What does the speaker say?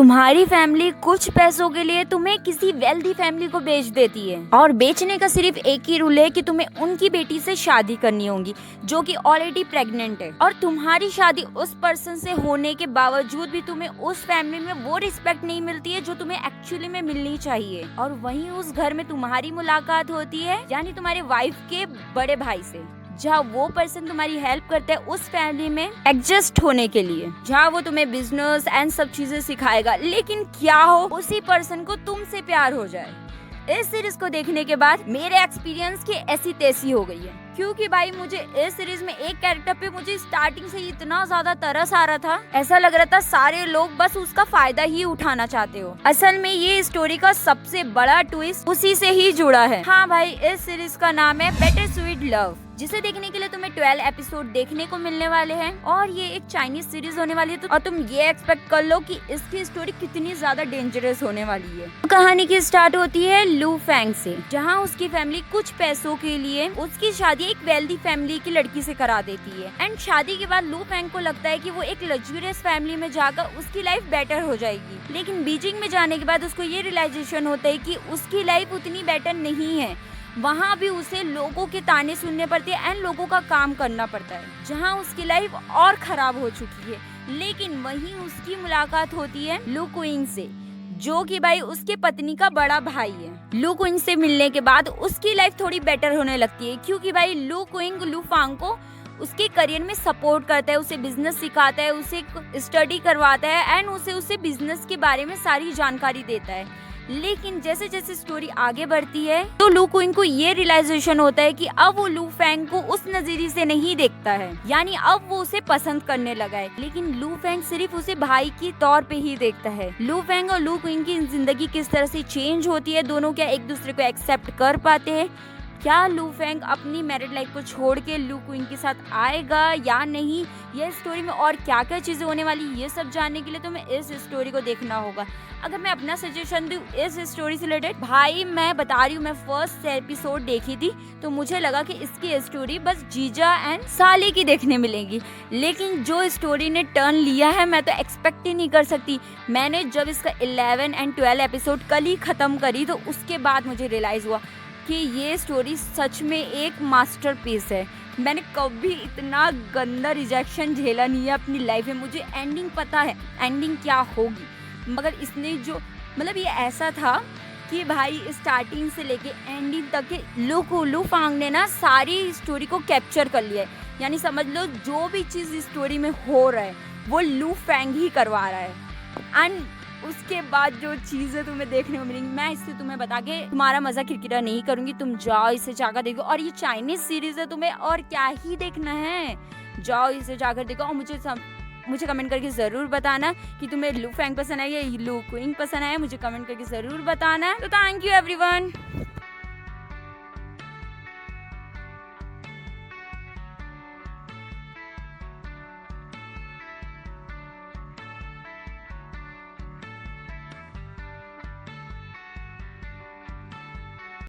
तुम्हारी फैमिली कुछ पैसों के लिए तुम्हें किसी वेल्दी फैमिली को बेच देती है और बेचने का सिर्फ एक ही रूल है कि तुम्हें उनकी बेटी से शादी करनी होगी जो कि ऑलरेडी प्रेग्नेंट है। और तुम्हारी शादी उस पर्सन से होने के बावजूद भी तुम्हें उस फैमिली में वो रिस्पेक्ट नहीं मिलती है जो तुम्हें एक्चुअली में मिलनी चाहिए। और वहीं उस घर में तुम्हारी मुलाकात होती है यानी तुम्हारे वाइफ के बड़े भाई से, जहाँ वो पर्सन तुम्हारी हेल्प करता है उस फैमिली में एडजस्ट होने के लिए, जहाँ वो तुम्हें बिजनेस एंड सब चीजें सिखाएगा। लेकिन क्या हो उसी पर्सन को तुमसे प्यार हो जाए। इस सीरीज को देखने के बाद मेरे एक्सपीरियंस की ऐसी तैसी हो गई है, क्योंकि भाई मुझे इस सीरीज में एक कैरेक्टर पे मुझे स्टार्टिंग से इतना ज्यादा तरस आ रहा था, ऐसा लग रहा था सारे लोग बस उसका फायदा ही उठाना चाहते हो। असल में ये स्टोरी का सबसे बड़ा ट्विस्ट उसी से ही जुड़ा है। हाँ भाई, इस सीरीज का नाम है बिटर स्वीट लव, जिसे देखने के लिए तुम्हें 12 एपिसोड देखने को मिलने वाले हैं और ये एक चाइनीज सीरीज होने वाली है। तो और तुम ये एक्सपेक्ट कर लो कि इसकी स्टोरी कितनी ज्यादा डेंजरस होने वाली है। कहानी की स्टार्ट होती है लू फैंग से, जहाँ उसकी फैमिली कुछ पैसों के लिए उसकी शादी एक वेल्दी फैमिली की लड़की से करा देती है। एंड शादी के बाद लू फैंग को लगता है कि वो एक लग्जरियस फैमिली में जाकर उसकी लाइफ बेटर हो जाएगी। लेकिन बीजिंग में जाने के बाद उसको ये रियलाइजेशन होता है कि उसकी लाइफ उतनी बेटर नहीं है। वहाँ भी उसे लोगों के ताने सुनने पड़ते हैं एंड लोगों का काम करना पड़ता है, जहाँ उसकी लाइफ और खराब हो चुकी है। लेकिन वहीं उसकी मुलाकात होती है लू क्विंग से, जो कि भाई उसके पत्नी का बड़ा भाई है। लू क्विंग से मिलने के बाद उसकी लाइफ थोड़ी बेटर होने लगती है, क्योंकि भाई लू क्विंग लू फांग को उसके करियर में सपोर्ट करता है, उसे बिजनेस सिखाता है, उसे स्टडी करवाता है एंड उसे बिजनेस के बारे में सारी जानकारी देता है। लेकिन जैसे जैसे स्टोरी आगे बढ़ती है तो लू क्विंग को ये रियलाइजेशन होता है कि अब वो लू फैंग को उस नजरिए से नहीं देखता है, यानी अब वो उसे पसंद करने लगा है। लेकिन लू फैंग सिर्फ उसे भाई के तौर पे ही देखता है। लू फैंग और लू क्विंग की जिंदगी किस तरह से चेंज होती है, दोनों क्या एक दूसरे को एक्सेप्ट कर पाते हैं, क्या लू फैंग अपनी मैरिड लाइफ को छोड़ के लू क्विंग के साथ आएगा या नहीं, ये स्टोरी में और क्या क्या चीजें होने वाली, ये सब जानने के लिए तुम्हें इस स्टोरी को देखना होगा। अगर मैं अपना सजेशन दूं इस स्टोरी से रिलेटेड, भाई मैं बता रही हूँ, मैं फर्स्ट एपिसोड देखी थी तो मुझे लगा कि इसकी स्टोरी बस जीजा एंड साली की देखने मिलेगी। लेकिन जो स्टोरी ने टर्न लिया है मैं तो एक्सपेक्ट ही नहीं कर सकती। मैंने जब इसका 11 एंड 12 एपिसोड कल ही खत्म करी तो उसके बाद मुझे रियलाइज हुआ कि ये स्टोरी सच में एक मास्टरपीस है। मैंने कभी इतना गंदा रिजेक्शन झेला नहीं है अपनी लाइफ में। मुझे एंडिंग पता है एंडिंग क्या होगी, मगर इसने जो मतलब ये ऐसा था कि भाई स्टार्टिंग से लेके एंडिंग तक के लू फांग ने ना सारी स्टोरी को कैप्चर कर लिया है। यानी समझ लो जो भी चीज़ इस स्टोरी में हो रहा है वो लू फैंग ही करवा रहा है। एंड उसके बाद जो चीज़ें तुम्हें देखने को मिलेंगी, मैं इससे तुम्हें बता के तुम्हारा मजा किरकिरा नहीं करूंगी। तुम जाओ इसे जाकर देखो, और ये चाइनीज सीरीज है, तुम्हें और क्या ही देखना है, जाओ इसे जाकर देखो। और मुझे कमेंट करके ज़रूर बताना कि तुम्हें लू फैंग पसंद आई या लू क्विंग पसंद आया, मुझे कमेंट करके ज़रूर बताना। तो थैंक यू एवरीवन।